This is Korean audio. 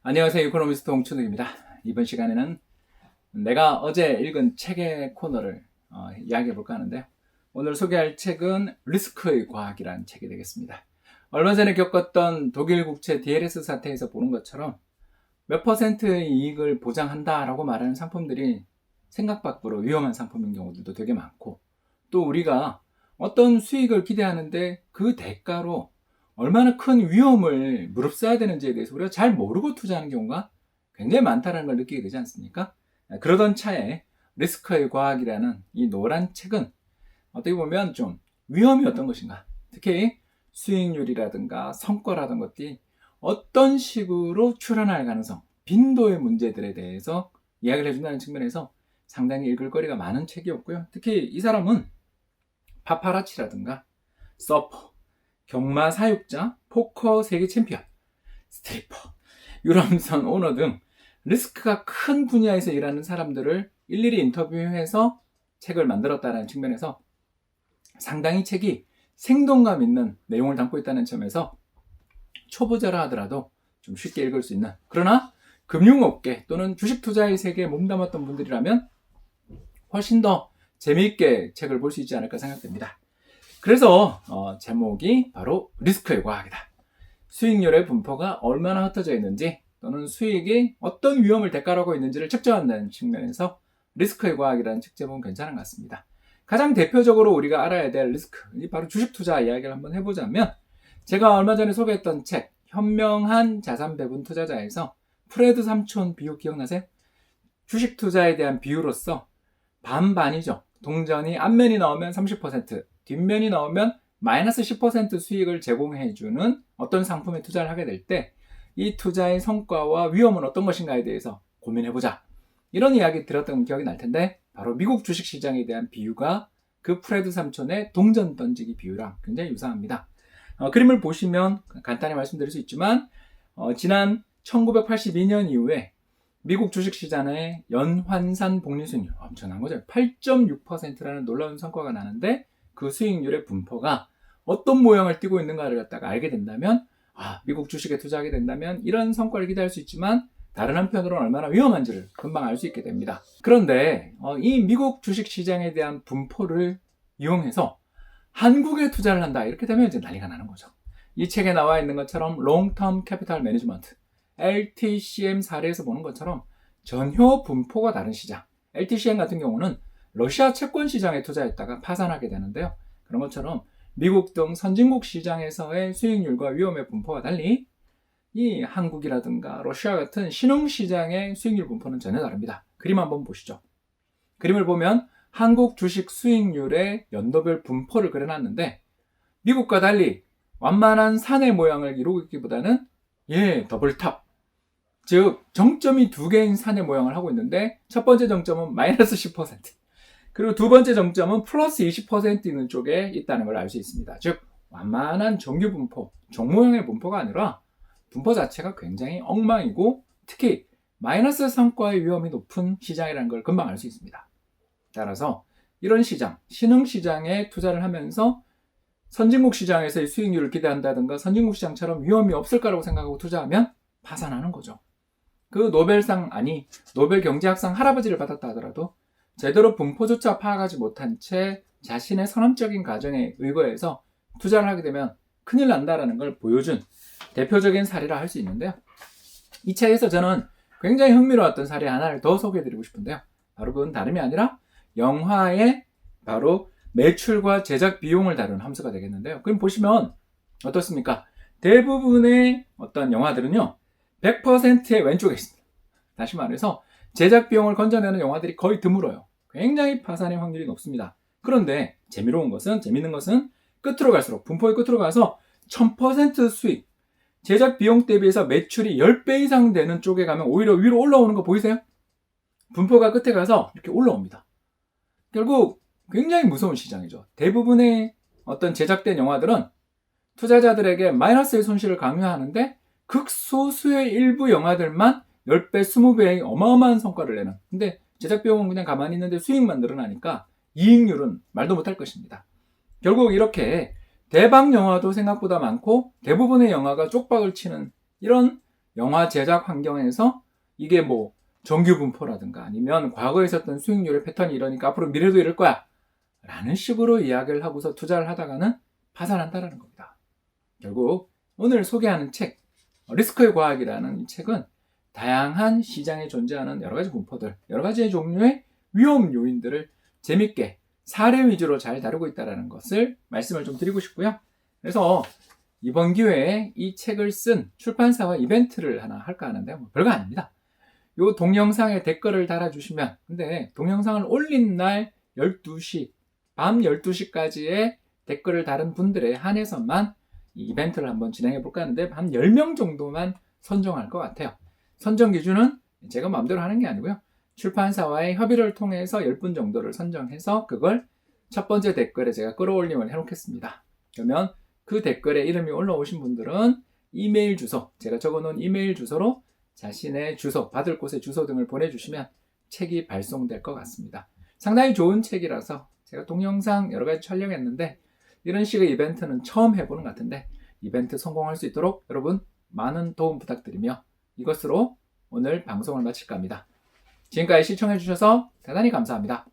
안녕하세요. 이코노미스트 홍춘욱입니다. 이번 시간에는 내가 어제 읽은 책의 코너를 이야기해 볼까 하는데요. 오늘 소개할 책은 리스크의 과학이라는 책이 되겠습니다. 얼마 전에 겪었던 독일 국채 DLS 사태에서 보는 것처럼 몇 퍼센트의 이익을 보장한다라고 말하는 상품들이 생각 밖으로 위험한 상품인 경우들도 되게 많고, 또 우리가 어떤 수익을 기대하는데 그 대가로 얼마나 큰 위험을 무릅써야 되는지에 대해서 우리가 잘 모르고 투자하는 경우가 굉장히 많다는 걸 느끼게 되지 않습니까? 그러던 차에 리스크의 과학이라는 이 노란 책은 어떻게 보면 좀 위험이 어떤 것인가, 특히 수익률이라든가 성과라든가 것들이 어떤 식으로 출현할 가능성, 빈도의 문제들에 대해서 이야기를 해준다는 측면에서 상당히 읽을 거리가 많은 책이었고요. 특히 이 사람은 파파라치라든가 서퍼, 경마 사육자, 포커 세계 챔피언, 스트리퍼, 유람선 오너 등 리스크가 큰 분야에서 일하는 사람들을 일일이 인터뷰해서 책을 만들었다는 측면에서 상당히 책이 생동감 있는 내용을 담고 있다는 점에서 초보자라 하더라도 좀 쉽게 읽을 수 있는, 그러나 금융업계 또는 주식 투자의 세계에 몸담았던 분들이라면 훨씬 더 재미있게 책을 볼 수 있지 않을까 생각됩니다. 그래서 제목이 바로 리스크의 과학이다. 수익률의 분포가 얼마나 흩어져 있는지, 또는 수익이 어떤 위험을 대가로 하고 있는지를 측정한다는 측면에서 리스크의 과학이라는 책 제목은 괜찮은 것 같습니다. 가장 대표적으로 우리가 알아야 될 리스크, 바로 주식 투자 이야기를 한번 해보자면, 제가 얼마 전에 소개했던 책 현명한 자산 배분 투자자에서 프레드 삼촌 비유 기억나세요? 주식 투자에 대한 비유로서 반반이죠. 동전이 앞면이 나오면 30%, 뒷면이 나오면 마이너스 10% 수익을 제공해주는 어떤 상품에 투자를 하게 될 때 이 투자의 성과와 위험은 어떤 것인가에 대해서 고민해보자, 이런 이야기 들었던 기억이 날 텐데, 바로 미국 주식시장에 대한 비유가 그 프레드 삼촌의 동전 던지기 비유랑 굉장히 유사합니다. 그림을 보시면 간단히 말씀드릴 수 있지만 지난 1982년 이후에 미국 주식시장의 연환산 복리수익률, 엄청난 거죠. 8.6%라는 놀라운 성과가 나는데, 그 수익률의 분포가 어떤 모양을 띠고 있는가를 갖다가 알게 된다면, 미국 주식에 투자하게 된다면 이런 성과를 기대할 수 있지만 다른 한편으로는 얼마나 위험한지를 금방 알 수 있게 됩니다. 그런데 이 미국 주식시장에 대한 분포를 이용해서 한국에 투자를 한다, 이렇게 되면 이제 난리가 나는 거죠. 이 책에 나와 있는 것처럼 롱텀 캐피탈 매니지먼트, LTCM 사례에서 보는 것처럼 전혀 분포가 다른 시장, LTCM 같은 경우는 러시아 채권 시장에 투자했다가 파산하게 되는데요. 그런 것처럼 미국 등 선진국 시장에서의 수익률과 위험의 분포와 달리 이 한국이라든가 러시아 같은 신흥시장의 수익률 분포는 전혀 다릅니다. 그림 한번 보시죠. 그림을 보면 한국 주식 수익률의 연도별 분포를 그려놨는데, 미국과 달리 완만한 산의 모양을 이루고 있기보다는 더블탑, 즉 정점이 두 개인 산의 모양을 하고 있는데, 첫 번째 정점은 마이너스 10%, 그리고 두 번째 정점은 플러스 20% 있는 쪽에 있다는 걸 알 수 있습니다. 즉 완만한 정규 분포, 종모형의 분포가 아니라 분포 자체가 굉장히 엉망이고, 특히 마이너스 성과의 위험이 높은 시장이라는 걸 금방 알 수 있습니다. 따라서 이런 시장, 신흥시장에 투자를 하면서 선진국 시장에서의 수익률을 기대한다든가 선진국 시장처럼 위험이 없을 거라고 생각하고 투자하면 파산하는 거죠. 그 노벨 경제학상 할아버지를 받았다 하더라도 제대로 분포조차 파악하지 못한 채 자신의 선험적인 가정에 의거해서 투자를 하게 되면 큰일 난다라는 걸 보여준 대표적인 사례라 할 수 있는데요. 이 책에서 저는 굉장히 흥미로웠던 사례 하나를 더 소개해드리고 싶은데요. 바로 그건 다름이 아니라 영화의 바로 매출과 제작 비용을 다룬 함수가 되겠는데요. 그럼 보시면 어떻습니까? 대부분의 어떤 영화들은요, 100%의 왼쪽에 있습니다. 다시 말해서 제작 비용을 건져내는 영화들이 거의 드물어요. 굉장히 파산의 확률이 높습니다. 그런데 재밌는 것은 끝으로 갈수록, 분포의 끝으로 가서 1000% 수익, 제작 비용 대비해서 매출이 10배 이상 되는 쪽에 가면 오히려 위로 올라오는 거 보이세요? 분포가 끝에 가서 이렇게 올라옵니다. 결국 굉장히 무서운 시장이죠. 대부분의 어떤 제작된 영화들은 투자자들에게 마이너스의 손실을 강요하는데, 극소수의 일부 영화들만 10배, 20배의 어마어마한 성과를 내는, 근데 제작 비용은 그냥 가만히 있는데 수익만 늘어나니까 이익률은 말도 못할 것입니다. 결국 이렇게 대박 영화도 생각보다 많고 대부분의 영화가 쪽박을 치는 이런 영화 제작 환경에서 이게 뭐 정규 분포라든가 아니면 과거에 있었던 수익률의 패턴이 이러니까 앞으로 미래도 이럴 거야 라는 식으로 이야기를 하고서 투자를 하다가는 파산한다라는 겁니다. 결국 오늘 소개하는 책 리스크의 과학이라는 이 책은 다양한 시장에 존재하는 여러 가지 분포들, 여러 가지 종류의 위험 요인들을 재밌게 사례 위주로 잘 다루고 있다는 것을 말씀을 좀 드리고 싶고요. 그래서 이번 기회에 이 책을 쓴 출판사와 이벤트를 하나 할까 하는데 뭐 별거 아닙니다. 요 동영상에 댓글을 달아주시면, 근데 동영상을 올린 날 12시, 밤 12시까지의 댓글을 다른 분들에 한해서만 이 이벤트를 한번 진행해 볼까 하는데 한 10명 정도만 선정할 것 같아요. 선정 기준은 제가 마음대로 하는 게 아니고요. 출판사와의 협의를 통해서 10분 정도를 선정해서 그걸 첫 번째 댓글에 제가 끌어올림을 해놓겠습니다. 그러면 그 댓글에 이름이 올라오신 분들은 이메일 주소, 제가 적어놓은 이메일 주소로 자신의 주소, 받을 곳의 주소 등을 보내주시면 책이 발송될 것 같습니다. 상당히 좋은 책이라서 제가 동영상 여러 가지 촬영했는데 이런 식의 이벤트는 처음 해보는 것 같은데 이벤트 성공할 수 있도록 여러분 많은 도움 부탁드리며 이것으로 오늘 방송을 마칠까 합니다. 지금까지 시청해주셔서 대단히 감사합니다.